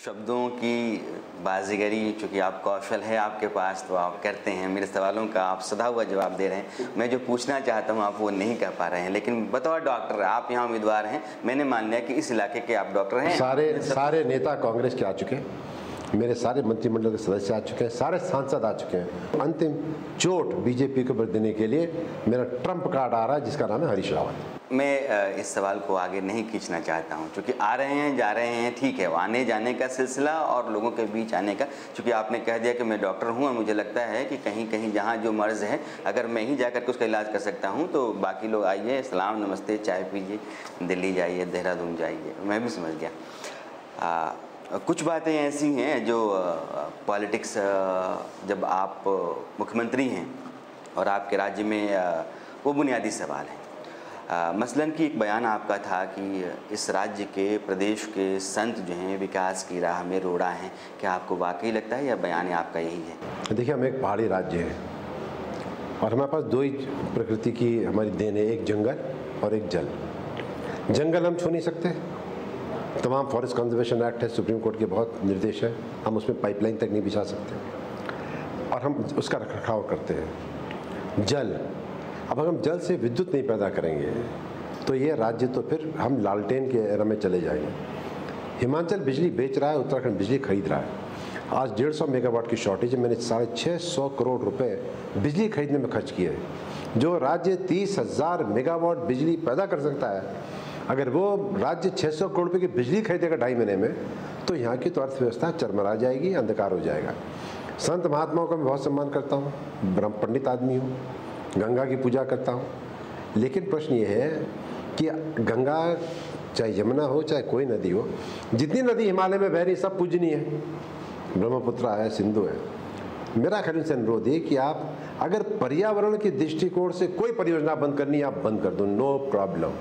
शब्दों की बाजीगरी, चूँकि आप कौशल है आपके पास तो आप करते हैं। मेरे सवालों का आप सधा हुआ जवाब दे रहे हैं। मैं जो पूछना चाहता हूँ आप वो नहीं कह पा रहे हैं। लेकिन बतौर डॉक्टर आप यहाँ उम्मीदवार हैं, मैंने मान लिया कि इस इलाके के आप डॉक्टर हैं। सारे नेता कांग्रेस के आ चुके हैं, मेरे सारे मंत्रिमंडल के सदस्य आ चुके हैं, सारे सांसद आ चुके हैं। अंतिम चोट बीजेपी को देने के लिए मेरा ट्रम्प कार्ड आ रहा है जिसका नाम है हरीश रावत। मैं इस सवाल को आगे नहीं खींचना चाहता हूं, क्योंकि आ रहे हैं जा रहे हैं, ठीक है, आने जाने का सिलसिला और लोगों के बीच आने का, क्योंकि आपने कह दिया कि मैं डॉक्टर हूं और मुझे लगता है कि कहीं कहीं जहां जो मर्ज़ है अगर मैं ही जाकर के उसका इलाज कर सकता हूं तो बाकी लोग आइए, सलाम नमस्ते, चाय पीजिए, दिल्ली जाइए, देहरादून जाइए। मैं भी समझ गया। कुछ बातें ऐसी हैं जो पॉलिटिक्स, जब आप मुख्यमंत्री हैं और आपके राज्य में वो बुनियादी सवाल हैं। मसलन कि एक बयान आपका था कि इस राज्य के, प्रदेश के संत जो हैं विकास की राह में रोड़ा हैं। क्या आपको वाकई लगता है या बयान आपका यही है? देखिए, हम एक पहाड़ी राज्य है और हमारे पास दो ही प्रकृति की हमारी देन है, एक जंगल और एक जल। जंगल हम छू नहीं सकते, तमाम फॉरेस्ट कंजर्वेशन एक्ट है, सुप्रीम कोर्ट के बहुत निर्देश है, हम उसमें पाइपलाइन तक नहीं बिछा सकते और हम उसका रखरखाव करते हैं। जल, अब अगर हम जल से विद्युत नहीं पैदा करेंगे तो ये राज्य तो फिर हम लालटेन के एरा में चले जाएंगे। हिमाचल बिजली बेच रहा है, उत्तराखंड बिजली खरीद रहा है। आज 150 मेगावाट की शॉर्टेज है, मैंने 650 करोड़ रुपए बिजली खरीदने में खर्च किए हैं। जो राज्य 30,000 मेगावाट बिजली पैदा कर सकता है, अगर वो राज्य 600 करोड़ रुपये की बिजली खरीदेगा 2.5 महीने में, तो यहाँ की तो अर्थव्यवस्था चरमरा जाएगी, अंधकार हो जाएगा। संत महात्माओं का मैं बहुत सम्मान करता हूँ, ब्रह्म पंडित आदमी हूँ, गंगा की पूजा करता हूँ, लेकिन प्रश्न ये है कि गंगा चाहे यमुना हो चाहे कोई नदी हो, जितनी नदी हिमालय में बह रही सब पूजनीय है। ब्रह्मपुत्र है, सिंधु है। मेरा ख्याल से अनुरोध है कि आप अगर पर्यावरण के दृष्टिकोण से कोई परियोजना बंद करनी है आप बंद कर दो, नो प्रॉब्लम।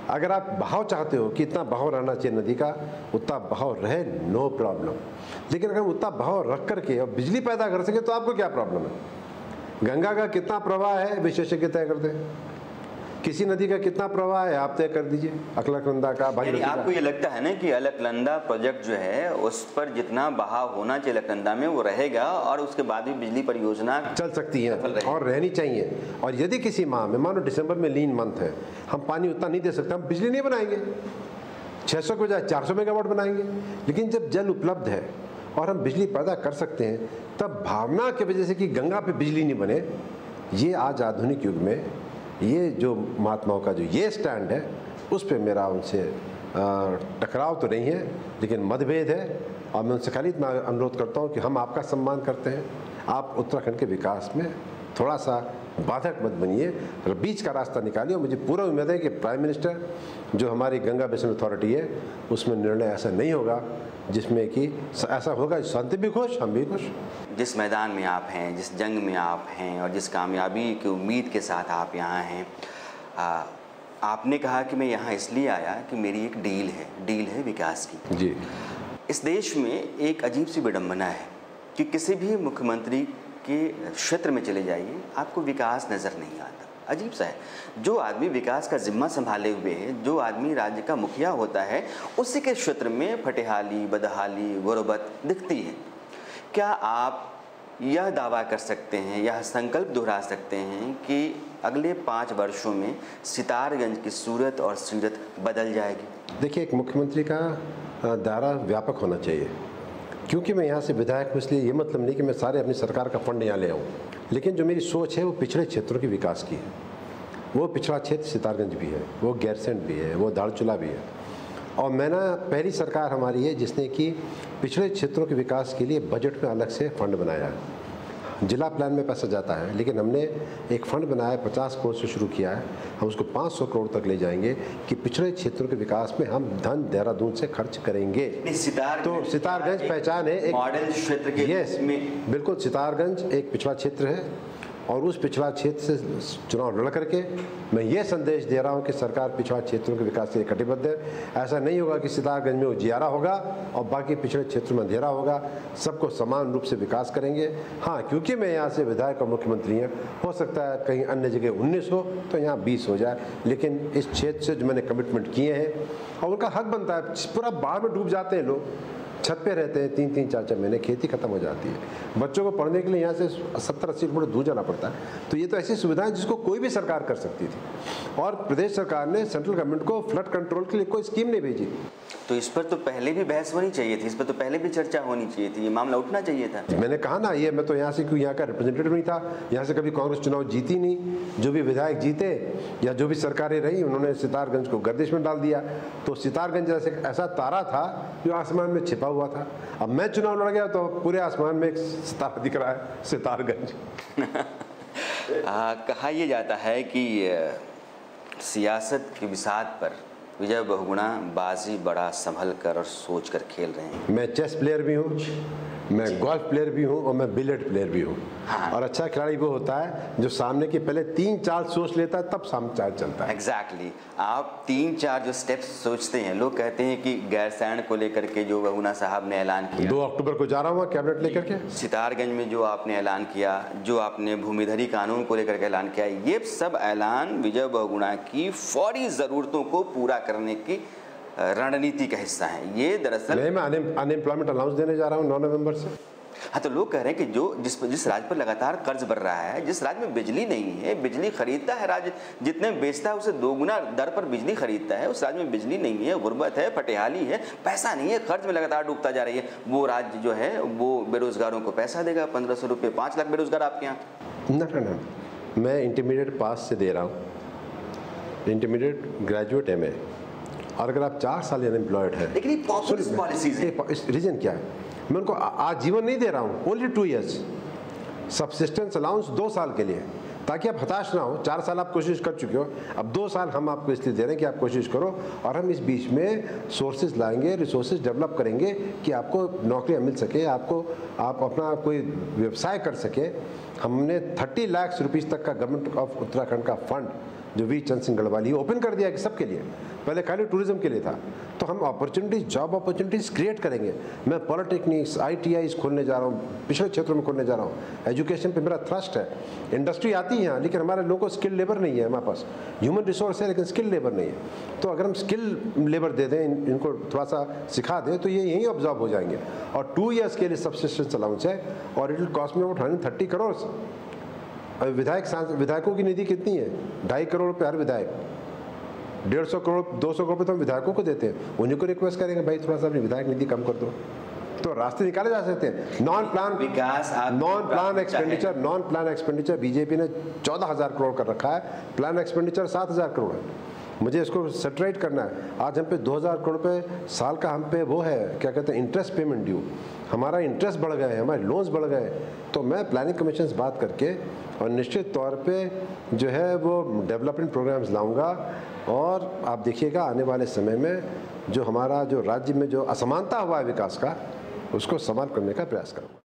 अगर आप बहाव चाहते हो कि इतना बहाव रहना चाहिए नदी का, उतना बहाव रहे, नो प्रॉब्लम। लेकिन अगर उतना बहाव रख करके और बिजली पैदा कर सके तो आपको क्या प्रॉब्लम है? गंगा का कितना प्रवाह है विशेषज्ञ तय करते हैं, किसी नदी का कितना प्रवाह है आप तय कर दीजिए, अलकनंदा का, भागीरथी का। आपको ये लगता है ना कि अलकनंदा प्रोजेक्ट जो है उस पर जितना बहाव होना चाहिए अलकनंदा में वो रहेगा और उसके बाद भी बिजली परियोजना चल सकती है और रहनी चाहिए। और यदि किसी माह में, मानो दिसंबर में लीन मंथ है, हम पानी उतना नहीं दे सकते, हम बिजली नहीं बनाएंगे, 600 के बजाय 400 मेगावाट बनाएंगे। लेकिन जब जल उपलब्ध है और हम बिजली पैदा कर सकते हैं, तब भावना की वजह से कि गंगा पे बिजली नहीं बने, ये आज आधुनिक युग में ये जो महात्माओं का जो ये स्टैंड है, उस पे मेरा उनसे टकराव तो नहीं है, लेकिन मतभेद है। और मैं उनसे खाली इतना अनुरोध करता हूँ कि हम आपका सम्मान करते हैं, आप उत्तराखंड के विकास में थोड़ा सा बाधक मत बनिए, बीच का रास्ता निकालिए। और मुझे पूरा उम्मीद है कि प्राइम मिनिस्टर जो हमारी गंगा बेसिन अथॉरिटी है उसमें निर्णय ऐसा नहीं होगा जिसमें कि ऐसा होगा संत भी खुश, हम भी खुश। जिस मैदान में आप हैं, जिस जंग में आप हैं और जिस कामयाबी की उम्मीद के साथ आप यहाँ हैं, आपने कहा कि मैं यहाँ इसलिए आया कि मेरी एक डील है विकास की। जी, इस देश में एक अजीब सी विडंबना है कि किसी भी मुख्यमंत्री के क्षेत्र में चले जाइए आपको विकास नज़र नहीं आता। अजीब सा है। जो आदमी विकास का जिम्मा संभाले हुए है, जो आदमी राज्य का मुखिया होता है, उसी के क्षेत्र में फटेहाली, बदहाली, गुर्बत दिखती है। क्या आप यह दावा कर सकते हैं, यह संकल्प दोहरा सकते हैं कि अगले 5 वर्षों में सितारगंज की सूरत और सीरत बदल जाएगी? देखिए, एक मुख्यमंत्री का दायरा व्यापक होना चाहिए। क्योंकि मैं यहाँ से विधायक हूँ इसलिए ये मतलब नहीं कि मैं सारे अपनी सरकार का फंड यहाँ ले आऊँ, लेकिन जो मेरी सोच है वो पिछड़े क्षेत्रों के विकास की है। वो पिछड़ा क्षेत्र सितारगंज भी है, वो गैरसैंण भी है, वो धारचूला भी है। और मैं ना, पहली सरकार हमारी है जिसने कि पिछड़े क्षेत्रों के विकास के लिए बजट में अलग से फंड बनाया है। जिला प्लान में पैसा जाता है, लेकिन हमने एक फंड बनाया, 50 करोड़ से शुरू किया है, हम उसको 500 करोड़ तक ले जाएंगे कि पिछड़े क्षेत्रों के विकास में हम धन देहरादून से खर्च करेंगे। तो सितारगंज पहचान है एक मॉडल क्षेत्र के में। बिल्कुल, सितारगंज एक पिछड़ा क्षेत्र है और उस पिछड़ा क्षेत्र से चुनाव लड़ करके मैं ये संदेश दे रहा हूँ कि सरकार पिछड़ा क्षेत्रों के विकास के लिए कटिबद्ध है। ऐसा नहीं होगा कि सितारगंज में उजियारा होगा और बाकी पिछड़े क्षेत्रों में अंधेरा होगा। सबको समान रूप से विकास करेंगे। हाँ, क्योंकि मैं यहाँ से विधायक और मुख्यमंत्री हैं, हो सकता है कहीं अन्य जगह 19 हो तो यहाँ 20 हो जाए, लेकिन इस क्षेत्र से जो मैंने कमिटमेंट किए हैं और उनका हक बनता है। पूरा बाढ़ में डूब जाते हैं लोग, छत पे रहते हैं 3-3 4-4 महीने, खेती खत्म हो जाती है, बच्चों को पढ़ने के लिए यहाँ से 70-80 किलोमीटर दूर जाना पड़ता है। तो ये तो ऐसी सुविधाएं जिसको कोई भी सरकार कर सकती थी, और प्रदेश सरकार ने सेंट्रल गवर्नमेंट को फ्लड कंट्रोल के लिए कोई स्कीम नहीं भेजी। तो इस पर तो पहले भी बहस होनी चाहिए थी, इस पर तो पहले भी चर्चा होनी चाहिए थी, ये मामला उठना चाहिए था। मैंने कहा ना, ये मैं तो यहाँ से क्यों, यहाँ का रिप्रेजेंटेटिव नहीं था, यहाँ से कभी कांग्रेस चुनाव जीती नहीं। जो भी विधायक जीते या जो भी सरकारें रही, उन्होंने सितारगंज को गर्दिश में डाल दिया। तो सितारगंज जैसे ऐसा तारा था जो आसमान में छिपा हुआ था। अब मैं चुनाव लड़ गया तो पूरे आसमान में एक सितारा दिख रहा है, सितारगंज। कहा यह जाता है कि सियासत के बिसात पर विजय बहुगुणा बाजी बड़ा संभल कर और सोच कर खेल रहे हैं। मैं चेस प्लेयर भी हूँ, मैं गोल्फ प्लेयर भी हूँ और मैं बिलियर्ड प्लेयर भी हूँ। हाँ। और अच्छा खिलाड़ी वो होता है जो सामने की पहले 3 चाल सोच लेता है, तब सामने चाल चलता है। एग्जैक्टली। आप 3-4 जो स्टेप्स सोचते हैं, लोग कहते हैं कि गैरसैंण को लेकर के जो बहुगुणा साहब ने ऐलान किया, 2 अक्टूबर को जा रहा हूँ कैबिनेट लेकर के, सितारगंज में जो आपने ऐलान किया, जो आपने भूमिधरी कानून को लेकर के ऐलान किया, ये सब ऐलान विजय बहुगुणा की फौरी ज़रूरतों को पूरा करने की रणनीति का हिस्सा है। ये दरअसल मैं अनएम्प्लॉयमेंट अलाउंस देने जा रहा हूँ 9 नवंबर से। हाँ, तो लोग कह रहे हैं कि जिस राज्य पर लगातार कर्ज बढ़ रहा है, जिस राज्य में बिजली नहीं है, बिजली खरीदता है राज्य जितने में बेचता है उससे 2 गुना दर पर बिजली खरीदता है, उस राज्य में बिजली नहीं है, गुर्बत है, फटेहाली है, पैसा नहीं है, कर्ज में लगातार डूबता जा रही है, वो राज्य जो है वो बेरोजगारों को पैसा देगा 1500 रुपये, 5 लाख बेरोजगार आपके यहाँ। ना, मैं इंटरमीडिएट पास से दे रहा हूँ, इंटरमीडिएट ग्रेजुएट MA, और अगर आप 4 साल अनएम्प्लॉयड है, लेकिन ये पॉपुलिस्ट पॉलिसीज है। रीजन क्या है? मैं उनको आजीवन नहीं दे रहा हूँ, ओनली 2 ईयर्स सब्सिस्टेंस अलाउंस 2 साल के लिए, ताकि आप हताश ना हो। 4 साल आप कोशिश कर चुके हो, अब 2 साल हम आपको इसलिए दे रहे हैं कि आप कोशिश करो, और हम इस बीच में सोर्सेज लाएंगे, रिसोर्सेज डेवलप करेंगे कि आपको नौकरियां मिल सके, आप अपना कोई व्यवसाय कर सके। हमने 30 लाख रुपीज़ तक का गवर्नमेंट ऑफ उत्तराखंड का फंड जो वी चंद सिंह गढ़वाली ओपन कर दिया कि सबके लिए, पहले खाली टूरिज्म के लिए था। तो हम अपॉर्चुनिटीज, जॉब अपॉर्चुनिटीज क्रिएट करेंगे। मैं पॉलिटेक्निक्स, ITIs खोलने जा रहा हूँ, पिछड़े क्षेत्रों में खोलने जा रहा हूँ। एजुकेशन पे मेरा थ्रस्ट है। इंडस्ट्री आती है यहाँ, लेकिन हमारे लोगों को स्किल लेबर नहीं है। हमारे पास ह्यूमन रिसोर्स है लेकिन स्किल लेबर नहीं है। तो अगर हम स्किल लेबर दे दें, इनको थोड़ा सा सिखा दें, तो ये यहीं ऑब्जॉर्व हो जाएंगे। और 2 ईयर्स के लिए सब्सिस्टेंस अलाउंस है, और it will cost me about 130 crore. विधायकों की निधि कितनी है? 2.5 करोड़ रुपये हर विधायक, 150 करोड़ 200 करोड़ तो हम विधायकों को देते हैं। उन्हीं को रिक्वेस्ट करेंगे, भाई थोड़ा सा अपनी विधायक निधि कम कर दो, तो रास्ते निकाले जा सकते हैं। नॉन प्लान एक्सपेंडिचर बीजेपी ने 14,000 करोड़ कर रखा है, प्लान एक्सपेंडिचर 7,000 करोड़ है। मुझे इसको सेटरेट करना है। आज हम पे 2,000 करोड़ रुपये साल का हम पे वो है, क्या कहते हैं, इंटरेस्ट पेमेंट ड्यू। हमारा इंटरेस्ट बढ़ गए, हमारे लोन्स बढ़ गए। तो मैं प्लानिंग कमीशन से बात करके और निश्चित तौर पे जो है वो डेवलपमेंट प्रोग्राम्स लाऊंगा, और आप देखिएगा आने वाले समय में जो हमारा जो राज्य में जो असमानता हुआ है विकास का, उसको समाप्त करने का प्रयास करूँगा।